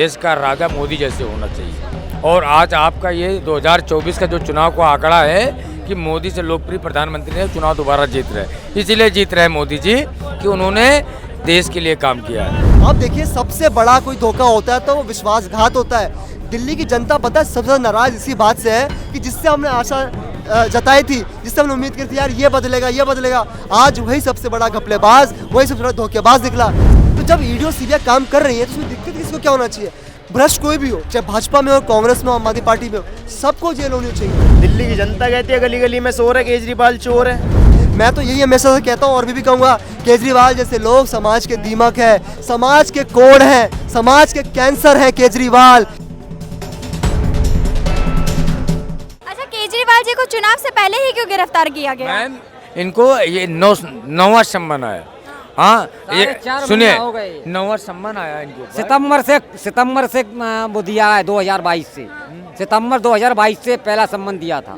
देश का राजा मोदी जैसे होना चाहिए। और आज आपका ये 2024 का जो चुनाव का आंकड़ा है कि मोदी से लोकप्रिय प्रधानमंत्री ने चुनाव दोबारा जीत रहे, इसलिए जीत रहे मोदी जी कि उन्होंने देश के लिए काम किया है। आप देखिए, सबसे बड़ा कोई धोखा होता है तो वो विश्वासघात होता है। दिल्ली की जनता पता है सबसे नाराज इसी बात से है कि जिससे हमने आशा जताई थी, जिससे हमने उम्मीद की थी यार ये बदलेगा, आज वही सबसे बड़ा घपलेबाज, वही सबसे बड़ा धोखेबाज निकला। तो जब ईडी सीबीआई काम कर रही है तो उसमें दिक्कत किसको क्या होना चाहिए? भ्रष्ट कोई भी हो, चाहे भाजपा में हो, कांग्रेस में हो, आम आदमी पार्टी में हो, सबको जेल होनी चाहिए। दिल्ली की जनता कहती है गली गली में शोर है, केजरीवाल चोर है। मैं तो यही हमेशा से कहता हूँ और भी कहूँगा, केजरीवाल जैसे लोग समाज के दीमक है, समाज के कोढ़ हैं, समाज के कैंसर है केजरीवाल। अच्छा, केजरीवाल जी को चुनाव से पहले ही क्यों गिरफ्तार किया गया? मैम, इनको ये नौवां सम्मान आया। हाँ, ये सुनिए, नौवां सम्मान आया इनको सितंबर से वो दिया है 2022 से, सितंबर 2022 से पहला सम्मान दिया था।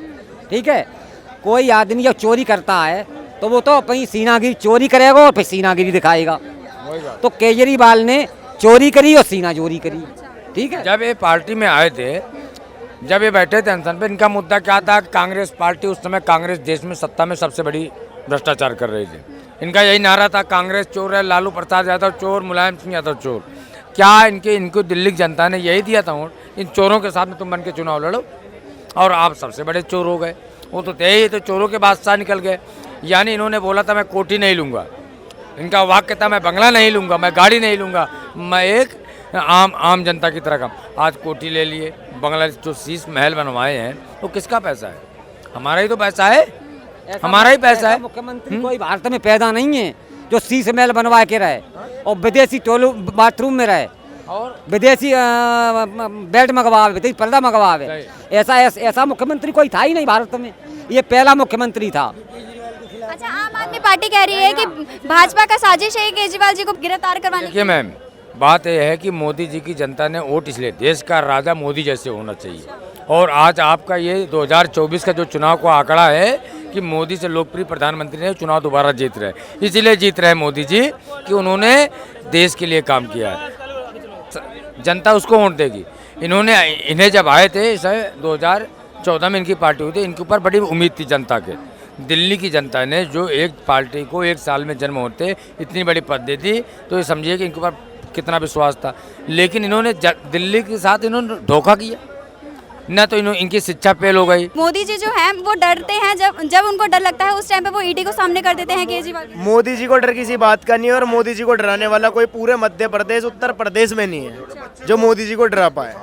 ठीक है, कोई आदमी जब चोरी करता है तो वो तो अपनी सीनागिरी चोरी करेगा और फिर सीनागिरी दिखाएगा। तो केजरीवाल ने चोरी करी और सीना चोरी करी। ठीक है, जब ये पार्टी में आए थे, जब ये बैठे थे अनशन पे, इनका मुद्दा क्या था? कांग्रेस पार्टी उस समय, कांग्रेस देश में सत्ता में सबसे बड़ी भ्रष्टाचार कर रही थी। इनका यही नारा था, कांग्रेस चोर है, लालू प्रसाद यादव चोर, मुलायम सिंह यादव चोर। क्या इनको दिल्ली की जनता ने यही दिया था वोट? इन चोरों के साथ में तुम बन के चुनाव लड़ो और आप सबसे बड़े चोर हो गए। वो तो थे ही, तो चोरों के बादशाह निकल गए। यानी इन्होंने बोला था मैं कोठी नहीं लूँगा, इनका वाक्य था मैं बंगला नहीं लूँगा, मैं गाड़ी नहीं लूँगा, मैं एक आम जनता की तरह काम। आज कोठी ले लिए, बंगला, जो शीश महल बनवाए हैं वो किसका पैसा है? हमारा ही तो पैसा है, हमारा ही पैसा है। मुख्यमंत्री कोई भारत में पैदा नहीं है जो शीश महल बनवा के रहे और विदेशी टोयलेट बाथरूम में रहे और विदेशी बेड मंगवावे, विदेशी पर्दा मंगवावे। ऐसा मुख्यमंत्री कोई था ही नहीं भारत में, ये पहला मुख्यमंत्री था। अच्छा, आम आदमी पार्टी कह रही है कि भाजपा का साजिश है केजरीवाल जी को गिरफ्तार करवाने की। देखिए मैम, बात यह है कि मोदी जी की जनता ने वोट इसलिए, देश का राजा मोदी जैसे होना चाहिए। और आज आपका ये 2024 का जो चुनाव का आंकड़ा है कि मोदी से लोकप्रिय प्रधानमंत्री ने चुनाव दोबारा जीत रहे, इसीलिए जीत रहे मोदी जी कि उन्होंने देश के लिए काम किया है। जनता उसको वोट देगी। इन्हें जब आए थे 2014 में इनकी पार्टी हुई थी, इनके ऊपर बड़ी उम्मीद थी जनता के। दिल्ली की जनता ने जो एक पार्टी को एक साल में जन्म होते इतनी बड़ी पद दे दी, तो ये समझिए कि इनके ऊपर कितना विश्वास था। लेकिन इन्होंने दिल्ली के साथ इन्होंने धोखा किया ना, तो इनकी शिक्षा फेल हो गई। मोदी जी जो हैं वो डरते हैं, जब उनको डर लगता है उस टाइम पे वो ईडी को सामने कर देते हैं केजरीवाल। मोदी जी को डर किसी बात का नहीं है और मोदी जी को डराने वाला कोई पूरे मध्य प्रदेश, उत्तर प्रदेश में नहीं है जो मोदी जी को डरा पाए।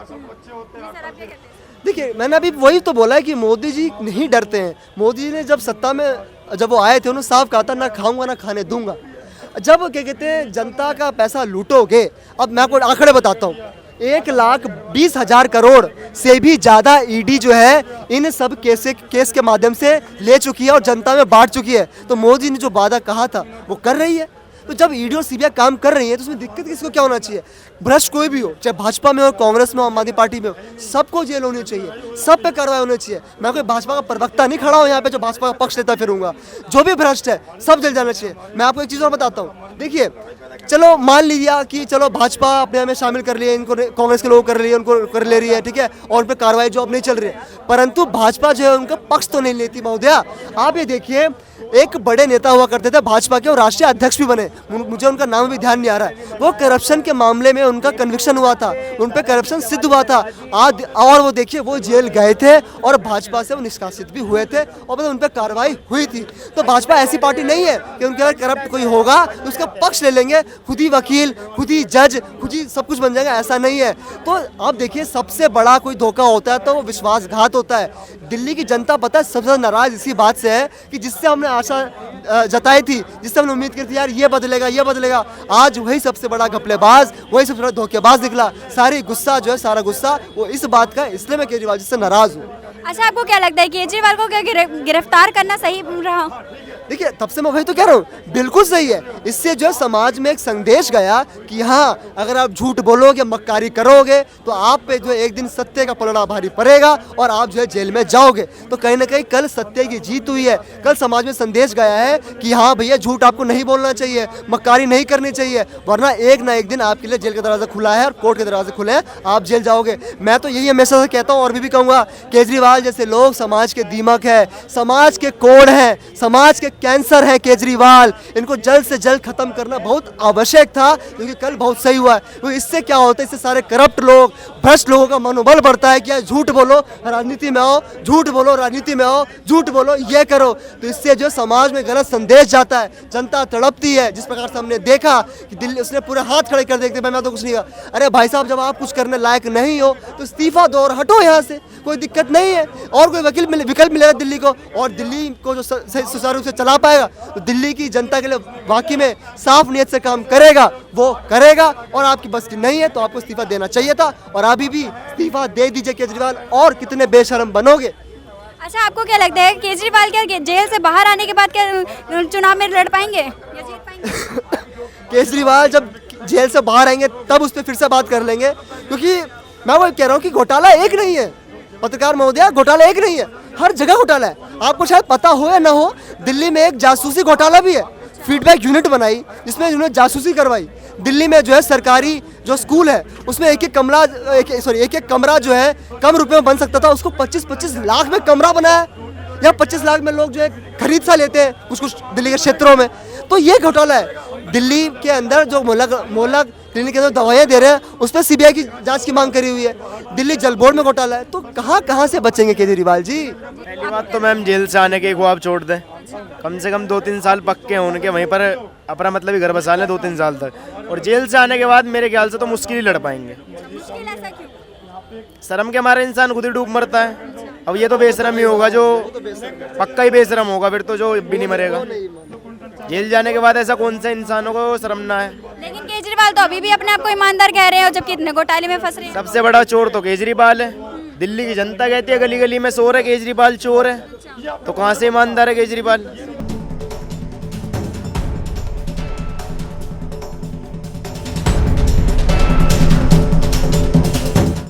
देखिए, मैंने अभी वही तो बोला है कि मोदी जी नहीं डरते हैं। मोदी जी ने जब सत्ता में जब वो आए थे उन्होंने साफ कहा था ना खाऊंगा ना खाने दूंगा। जब क्या कहते हैं जनता का पैसा लूटोगे, अब मैं आपको आंकड़े बताता हूँ, 1,20,000 करोड़ से भी ज़्यादा ईडी जो है इन सब केस के माध्यम से ले चुकी है और जनता में बांट चुकी है। तो मोदी ने जो वादा कहा था वो कर रही है। तो जब ईडी और सीबीआई काम कर रही है तो उसमें दिक्कत किसको क्या होना चाहिए? भ्रष्ट कोई भी हो, चाहे भाजपा में हो, कांग्रेस में हो, आम आदमी पार्टी में हो, सबको जेल होनी चाहिए, सब पे कार्रवाई होनी चाहिए। मैं कोई भाजपा का प्रवक्ता नहीं खड़ा हूँ यहाँ पे जो भाजपा का पक्ष लेता फिरूंगा। जो भी भ्रष्ट है सब जेल जाना चाहिए। मैं आपको एक चीज़ और बताता हूँ, देखिए, चलो मान लीजिए कि चलो भाजपा अपने में शामिल कर लिए, इनको कांग्रेस के लोग कर लिए, उनको कर ले रही है, ठीक है, और उन पर कार्रवाई जो अब नहीं चल रही है, परंतु भाजपा जो है उनका पक्ष तो नहीं लेती महोदया। आप ये देखिए, एक बड़े नेता हुआ करते थे भाजपा के और राष्ट्रीय अध्यक्ष भी बने, मुझे उनका नाम भी ध्यान नहीं आ रहा है। वो करप्शन के मामले में उनका कन्विक्शन हुआ था, उन पे करप्शन सिद्ध हुआ था और वो देखिए वो जेल गए थे और भाजपा से वो निष्कासित भी हुए थे और उन पर कार्रवाई हुई थी। तो भाजपा ऐसी पार्टी नहीं है कि उनके अगर करप्ट कोई होगा तो उसका पक्ष ले लेंगे, खुद ही वकील, खुद ही जज, खुद ही सब कुछ बन जाएगा, ऐसा नहीं है। तो आप देखिए, सबसे बड़ा कोई धोखा होता है तो वो विश्वासघात होता है। दिल्ली की जनता पता है सबसे नाराज इसी बात से है कि जिससे हमने आशा जताई थी, जिससे हमने उम्मीद की थी यार ये बदलेगा, आज वही सबसे बड़ा घपलेबाज, वही सबसे बड़ा धोखेबाज निकला। सारी गुस्सा जो है, सारा गुस्सा वो इस बात का, इसलिए मैं केजरीवाल जी से नाराज हूँ। अच्छा, आपको क्या लगता है केजरीवाल को क्या गिरफ्तार करना सही रहा? देखिए तब से मैं वही तो कह रहा हूँ, बिल्कुल सही है। इससे जो है समाज में एक संदेश गया कि हाँ, अगर आप झूठ बोलोगे, मक्कारी करोगे तो आप पे जो है एक दिन सत्य का पलड़ा भारी पड़ेगा और आप जो है जेल में जाओगे। तो कहीं ना कहीं कल सत्य की जीत हुई है। कल समाज में संदेश गया है कि हाँ भैया, झूठ आपको नहीं बोलना चाहिए, मक्कारी नहीं करनी चाहिए, वरना एक ना एक दिन आपके लिए जेल का दरवाजा खुला है और कोर्ट के दरवाजे खुले हैं, आप जेल जाओगे। मैं तो यही हमेशा से कहता हूँ और भी कहूँगा, केजरीवाल जैसे लोग समाज के दीमक है, समाज के कोढ़ हैं, समाज के कैंसर है केजरीवाल। इनको जल्द से जल्द खत्म करना बहुत आवश्यक था, क्योंकि कल बहुत सही हुआ है। तो इससे क्या होता है, इससे सारे करप्ट लोग, भ्रष्ट लोगों का मनोबल बढ़ता है कि यार झूठ बोलो राजनीति में आओ, झूठ बोलो राजनीति में आओ, झूठ बोलो ये करो। तो इससे जो समाज में गलत संदेश जाता है, जनता तड़पती है। जिस प्रकार से हमने देखा कि दिल्ली, उसने पूरे हाथ खड़े कर देखते भाई मैं तो कुछ नहीं कहा। अरे भाई साहब, जब आप कुछ करने लायक नहीं हो तो इस्तीफा दो और हटो यहाँ से, कोई दिक्कत नहीं है। और कोई विकल्प मिलेगा दिल्ली को, और दिल्ली को जो सुचारू रूप से चला पाएगा तो दिल्ली की जनता के लिए वाकई में साफ नियत से काम करेगा, वो करेगा। और आपकी बस की नहीं है तो आपको इस्तीफा देना चाहिए था, और अभी भी इस्तीफा दे दीजिए केजरीवाल, और कितने बेशर्म बनोगे। अच्छा, आपको क्या लगता है केजरीवाल क्या जेल से बाहर आने के बाद क्या चुनाव में लड़ पाएंगे या जीत पाएंगे? केजरीवाल जब जेल से बाहर आएंगे तब उस पर फिर से बात कर लेंगे, क्योंकि मैं वो कह रहा हूँ कि घोटाला एक नहीं है पत्रकार महोदय, घोटाला एक नहीं है, हर जगह घोटाला है। आपको शायद पता हो या ना हो, दिल्ली में एक जासूसी घोटाला भी है। फीडबैक यूनिट बनाई जिसमें उन्होंने जासूसी करवाई। दिल्ली में जो है सरकारी जो स्कूल है उसमें एक एक कमरा जो है कम रुपए में बन सकता था, उसको 25-25 लाख में कमरा बनाया, या 25 लाख में लोग जो है खरीद सा लेते हैं कुछ दिल्ली के क्षेत्रों में। तो ये घोटाला है। दिल्ली के अंदर जो मोलक क्लिनिक के अंदर दवाइयाँ दे रहे हैं उस पर सीबीआई की जांच की मांग करी हुई है। दिल्ली जल बोर्ड में घोटाला है। तो कहाँ से बचेंगे केजरीवाल जी? पहली बात तो मैम, जेल से आने के ख्वाब छोड़ दें, कम से कम 2-3 साल पक्के हैं उनके, वहीं पर अपना मतलब ही घर बसा लें 2-3 साल तक। और जेल से आने के बाद मेरे ख्याल से तो मुश्किल ही लड़ पाएंगे। मुश्किल ऐसा क्यों? शर्म के मारे इंसान खुद ही डूब मरता है। अब ये तो बेशरम ही होगा, जो पक्का ही बेशरम होगा फिर तो, जो भी नहीं मरेगा। जेल जाने के बाद ऐसा कौन सा इंसानों को शर्म ना है? लेकिन केजरीवाल तो अभी भी अपने आप को ईमानदार कह रहे हो, जबकि इतने घोटाले में फंस रहे हैं। सबसे बड़ा चोर तो केजरीवाल है। दिल्ली की जनता कहती है गली गली में शोर है, केजरीवाल चोर है। तो कहाँ से ईमानदार है केजरीवाल?